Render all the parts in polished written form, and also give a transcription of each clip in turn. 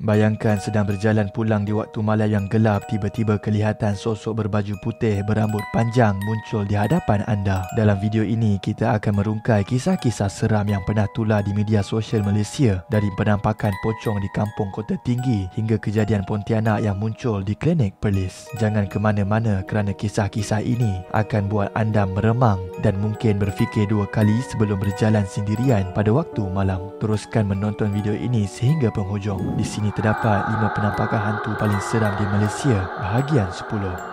Bayangkan sedang berjalan pulang di waktu malam yang gelap, tiba-tiba kelihatan sosok berbaju putih berambut panjang muncul di hadapan anda. Dalam video ini, kita akan merungkai kisah-kisah seram yang pernah tular di media sosial Malaysia, dari penampakan pocong di kampung Kota Tinggi hingga kejadian Pontianak yang muncul di klinik Perlis. Jangan ke mana-mana kerana kisah-kisah ini akan buat anda meremang dan mungkin berfikir dua kali sebelum berjalan sendirian pada waktu malam. Teruskan menonton video ini sehingga penghujung. Di sini terdapat 5 penampakan hantu paling seram di Malaysia, bahagian 10.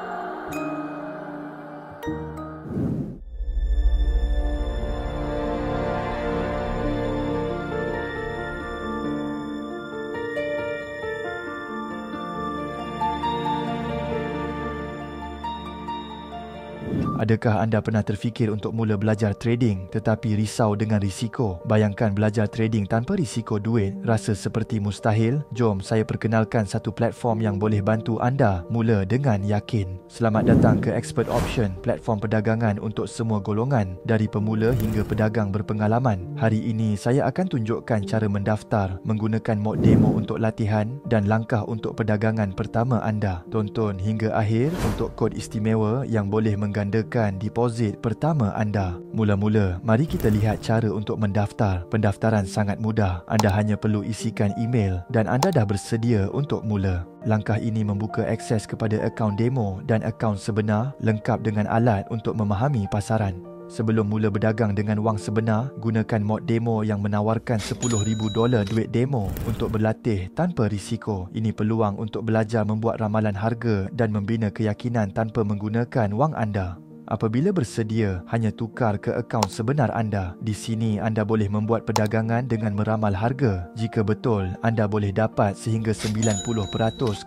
Adakah anda pernah terfikir untuk mula belajar trading tetapi risau dengan risiko? Bayangkan belajar trading tanpa risiko duit rasa seperti mustahil? Jom saya perkenalkan satu platform yang boleh bantu anda mula dengan yakin. Selamat datang ke Expert Option, platform perdagangan untuk semua golongan, dari pemula hingga pedagang berpengalaman. Hari ini saya akan tunjukkan cara mendaftar, menggunakan mod demo untuk latihan dan langkah untuk perdagangan pertama anda. Tonton hingga akhir untuk kod istimewa yang boleh menggandakan deposit pertama anda. Mula-mula, mari kita lihat cara untuk mendaftar. Pendaftaran sangat mudah. Anda hanya perlu isikan email dan anda dah bersedia untuk mula. Langkah ini membuka akses kepada akaun demo dan akaun sebenar lengkap dengan alat untuk memahami pasaran. Sebelum mula berdagang dengan wang sebenar, gunakan mod demo yang menawarkan $10,000 duit demo untuk berlatih tanpa risiko. Ini peluang untuk belajar membuat ramalan harga dan membina keyakinan tanpa menggunakan wang anda. Apabila bersedia, hanya tukar ke akaun sebenar anda. Di sini anda boleh membuat perdagangan dengan meramal harga. Jika betul, anda boleh dapat sehingga 90%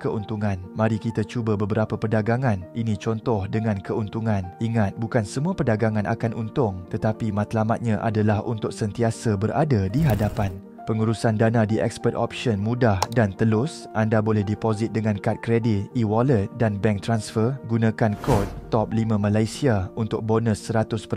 keuntungan. Mari kita cuba beberapa perdagangan. Ini contoh dengan keuntungan. Ingat, bukan semua perdagangan akan untung, tetapi matlamatnya adalah untuk sentiasa berada di hadapan. Pengurusan dana di Expert Option mudah dan telus. Anda boleh deposit dengan kad kredit, e-wallet dan bank transfer. Gunakan kod TOP5 Malaysia untuk bonus 100%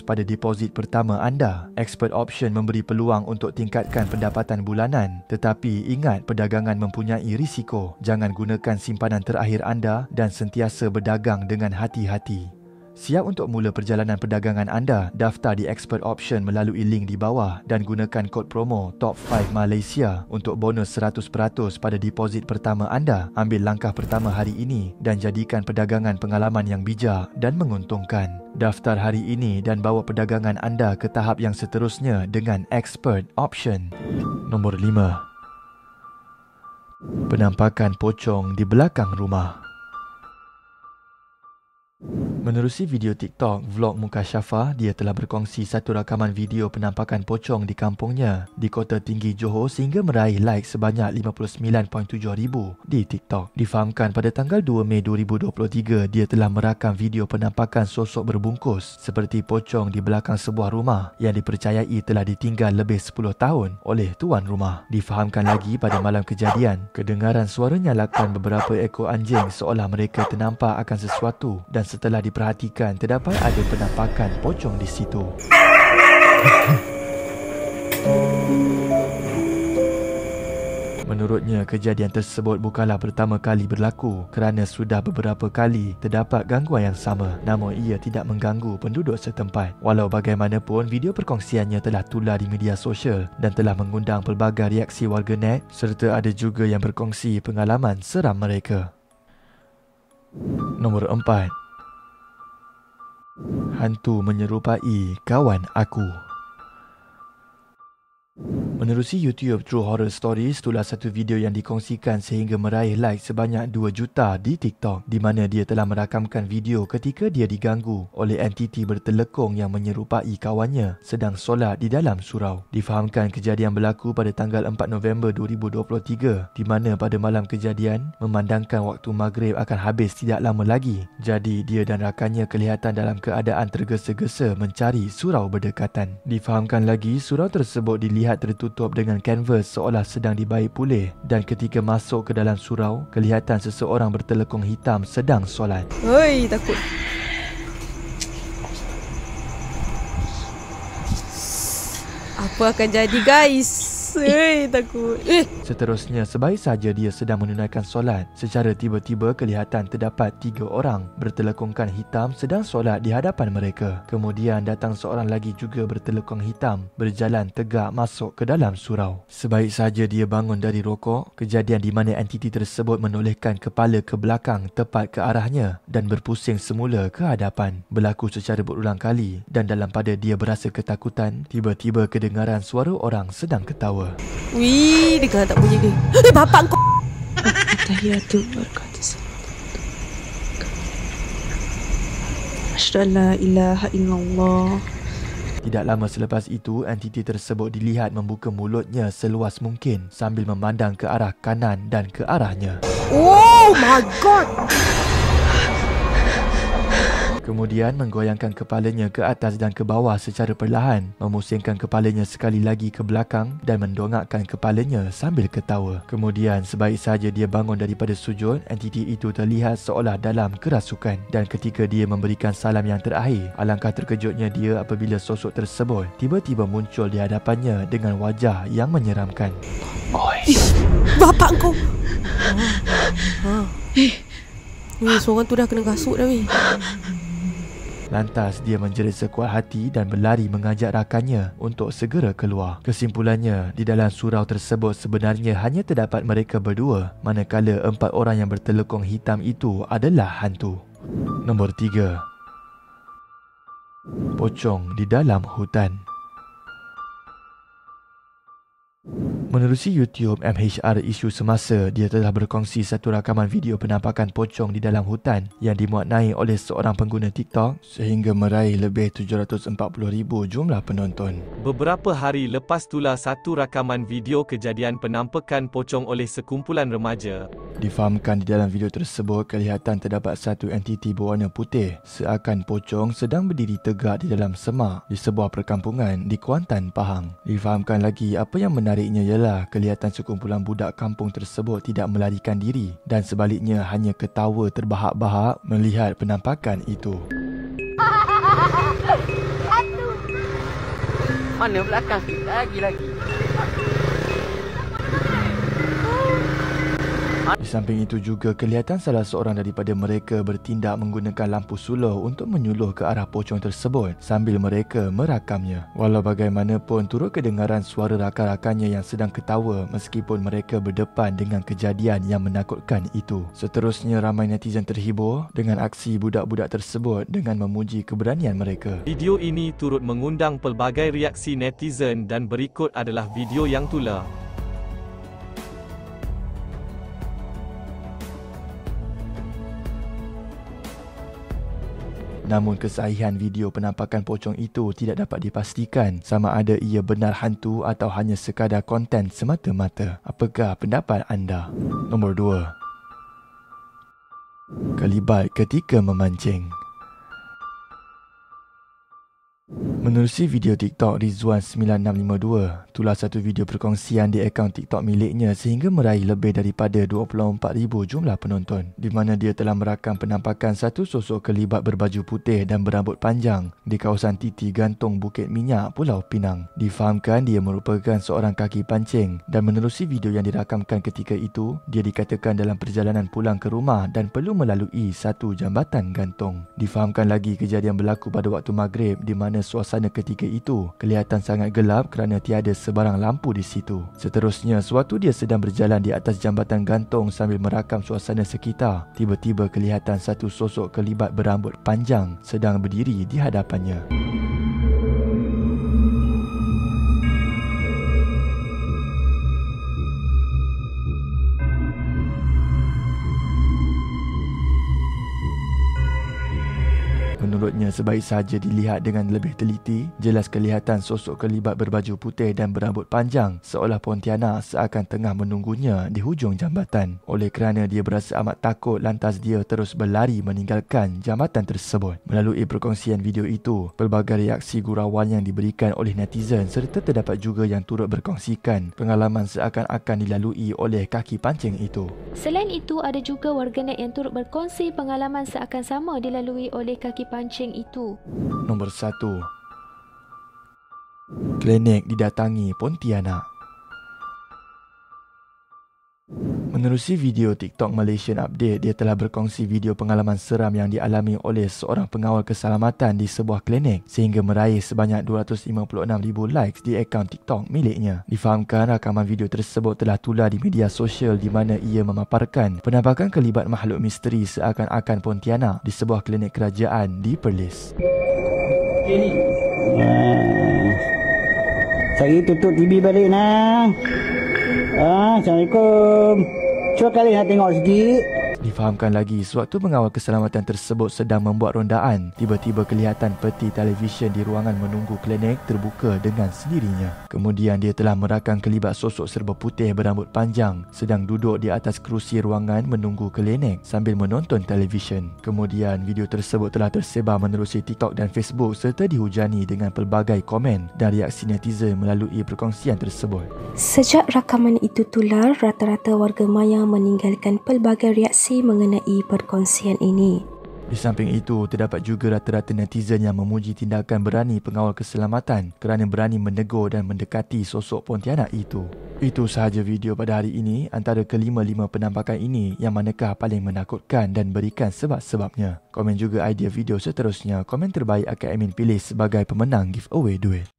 pada deposit pertama anda. Expert Option memberi peluang untuk tingkatkan pendapatan bulanan. Tetapi ingat, perdagangan mempunyai risiko. Jangan gunakan simpanan terakhir anda dan sentiasa berdagang dengan hati-hati. Siap untuk mula perjalanan perdagangan anda? Daftar di Expert Option melalui link di bawah dan gunakan kod promo TOP5 Malaysia untuk bonus 100% pada deposit pertama anda. Ambil langkah pertama hari ini dan jadikan perdagangan pengalaman yang bijak dan menguntungkan. Daftar hari ini dan bawa perdagangan anda ke tahap yang seterusnya dengan Expert Option. Nombor 5. Penampakan pocong di belakang rumah. Menerusi video TikTok vlog Mukasyafah, dia telah berkongsi satu rakaman video penampakan pocong di kampungnya di Kota Tinggi, Johor sehingga meraih like sebanyak 59.7,000 di TikTok. Difahamkan pada tanggal 2 Mei 2023, dia telah merakam video penampakan sosok berbungkus seperti pocong di belakang sebuah rumah yang dipercayai telah ditinggal lebih 10 tahun oleh tuan rumah. Difahamkan lagi pada malam kejadian, kedengaran suara nyalakan beberapa ekor anjing seolah mereka ternampak akan sesuatu, dan setelah diperhatikan, terdapat ada penampakan pocong di situ. Menurutnya, kejadian tersebut bukanlah pertama kali berlaku kerana sudah beberapa kali terdapat gangguan yang sama, namun ia tidak mengganggu penduduk setempat. Walau bagaimanapun, video perkongsiannya telah tular di media sosial dan telah mengundang pelbagai reaksi warganet, serta ada juga yang berkongsi pengalaman seram mereka. Nombor 4. Hantu menyerupai kawan aku. Menerusi YouTube True Horror Stories, itulah satu video yang dikongsikan sehingga meraih like sebanyak 2 juta di TikTok, di mana dia telah merakamkan video ketika dia diganggu oleh entiti bertelekung yang menyerupai kawannya sedang solat di dalam surau. Difahamkan kejadian berlaku pada tanggal 4 November 2023, di mana pada malam kejadian memandangkan waktu maghrib akan habis tidak lama lagi. Jadi dia dan rakannya kelihatan dalam keadaan tergesa-gesa mencari surau berdekatan. Difahamkan lagi, surau tersebut dilihat tertutup dengan kanvas seolah sedang dibaik pulih, dan ketika masuk ke dalam surau, kelihatan seseorang bertelekung hitam sedang solat. Oi, takut. Apa akan jadi, guys? Takut. Seterusnya, sebaik saja dia sedang menunaikan solat, secara tiba-tiba kelihatan terdapat 3 orang bertelekungkan hitam sedang solat di hadapan mereka. Kemudian datang seorang lagi juga bertelekung hitam, berjalan tegak masuk ke dalam surau. Sebaik saja dia bangun dari rokok, kejadian di mana entiti tersebut menolehkan kepala ke belakang tepat ke arahnya dan berpusing semula ke hadapan. Berlaku secara berulang kali dan dalam pada dia berasa ketakutan, tiba-tiba kedengaran suara orang sedang ketawa. Wih, dengar tak bunyi dia. Bapak kau. Tahiyatu barakatuh. Asyhadu an la ilaha illallah. Tidak lama selepas itu, entiti tersebut dilihat membuka mulutnya seluas mungkin sambil memandang ke arah kanan dan ke arahnya. Oh my god. Kemudian menggoyangkan kepalanya ke atas dan ke bawah secara perlahan, memusingkan kepalanya sekali lagi ke belakang dan mendongakkan kepalanya sambil ketawa. Kemudian sebaik saja dia bangun daripada sujud, entiti itu terlihat seolah dalam kerasukan dan ketika dia memberikan salam yang terakhir, alangkah terkejutnya dia apabila sosok tersebut tiba-tiba muncul di hadapannya dengan wajah yang menyeramkan. Oi, bapak kau. Weh, seorang tu dah kena kasut dah weh. Lantas dia menjerit sekuat hati dan berlari mengajak rakannya untuk segera keluar. Kesimpulannya, di dalam surau tersebut sebenarnya hanya terdapat mereka berdua, manakala 4 orang yang bertelekung hitam itu adalah hantu. Nombor 3. Pocong di dalam hutan. Menerusi YouTube MHR Isu Semasa, dia telah berkongsi satu rakaman video penampakan pocong di dalam hutan yang dimuat naik oleh seorang pengguna TikTok sehingga meraih lebih 740,000 jumlah penonton. Beberapa hari lepas itulah satu rakaman video kejadian penampakan pocong oleh sekumpulan remaja. Difahamkan di dalam video tersebut kelihatan terdapat satu entiti berwarna putih seakan pocong sedang berdiri tegak di dalam semak di sebuah perkampungan di Kuantan, Pahang. Difahamkan lagi apa yang menariknya ialah kelihatan sekumpulan budak kampung tersebut tidak melarikan diri dan sebaliknya hanya ketawa terbahak-bahak melihat penampakan itu. Mana belakang lagi. Di samping itu juga kelihatan salah seorang daripada mereka bertindak menggunakan lampu suluh untuk menyuluh ke arah pocong tersebut sambil mereka merakamnya. Walau bagaimanapun turut kedengaran suara rakan-rakannya yang sedang ketawa meskipun mereka berdepan dengan kejadian yang menakutkan itu. Seterusnya ramai netizen terhibur dengan aksi budak-budak tersebut dengan memuji keberanian mereka. Video ini turut mengundang pelbagai reaksi netizen dan berikut adalah video yang tula. Namun kesahihan video penampakan pocong itu tidak dapat dipastikan sama ada ia benar hantu atau hanya sekadar konten semata-mata. Apakah pendapat anda? Nombor 2. Kelibat ketika memancing. Menerusi video TikTok Rizwan9652, itulah satu video perkongsian di akaun TikTok miliknya sehingga meraih lebih daripada 24,000 jumlah penonton, di mana dia telah merakam penampakan satu sosok kelibat berbaju putih dan berambut panjang di kawasan Titi Gantung Bukit Minyak, Pulau Pinang. Difahamkan dia merupakan seorang kaki pancing dan menerusi video yang dirakamkan ketika itu, dia dikatakan dalam perjalanan pulang ke rumah dan perlu melalui satu jambatan gantung. Difahamkan lagi kejadian berlaku pada waktu maghrib di mana suasana ketika itu kelihatan sangat gelap kerana tiada sebarang lampu di situ. Seterusnya, sewaktu dia sedang berjalan di atas jambatan gantung sambil merakam suasana sekitar, tiba-tiba kelihatan satu sosok kelibat berambut panjang sedang berdiri di hadapannya. Menurutnya, sebaik saja dilihat dengan lebih teliti, jelas kelihatan sosok kelibat berbaju putih dan berambut panjang seolah Pontianak seakan tengah menunggunya di hujung jambatan. Oleh kerana dia berasa amat takut, lantas dia terus berlari meninggalkan jambatan tersebut. Melalui perkongsian video itu, pelbagai reaksi gurauan yang diberikan oleh netizen serta terdapat juga yang turut berkongsikan pengalaman seakan-akan dilalui oleh kaki pancing itu. Selain itu, ada juga warganet yang turut berkongsi pengalaman seakan sama dilalui oleh kaki pancing itu. Nombor 1. Klinik didatangi Pontianak. Menerusi video TikTok Malaysian Update, dia telah berkongsi video pengalaman seram yang dialami oleh seorang pengawal keselamatan di sebuah klinik sehingga meraih sebanyak 256,000 likes di akaun TikTok miliknya. Difahamkan rakaman video tersebut telah tular di media sosial di mana ia memaparkan penampakan kelibat makhluk misteri seakan-akan Pontianak di sebuah klinik kerajaan di Perlis. Saya tutup TV balik nak. Assalamualaikum. Cuba kali nak tengok sikit. Difahamkan lagi, sewaktu pengawal keselamatan tersebut sedang membuat rondaan, tiba-tiba kelihatan peti televisyen di ruangan menunggu klinik terbuka dengan sendirinya. Kemudian dia telah merakam kelibat sosok serba putih berambut panjang sedang duduk di atas kerusi ruangan menunggu klinik sambil menonton televisyen. Kemudian video tersebut telah tersebar menerusi TikTok dan Facebook serta dihujani dengan pelbagai komen dan reaksi netizen melalui perkongsian tersebut. Sejak rakaman itu tular, rata-rata warga maya meninggalkan pelbagai reaksi mengenai perkongsian ini. Di samping itu, terdapat juga rata-rata netizen yang memuji tindakan berani pengawal keselamatan kerana berani menegur dan mendekati sosok Pontianak itu. Itu sahaja video pada hari ini. Antara kelima-lima penampakan ini, yang manakah paling menakutkan dan berikan sebab-sebabnya? Komen juga idea video seterusnya. Komen terbaik akan admin pilih sebagai pemenang giveaway duit.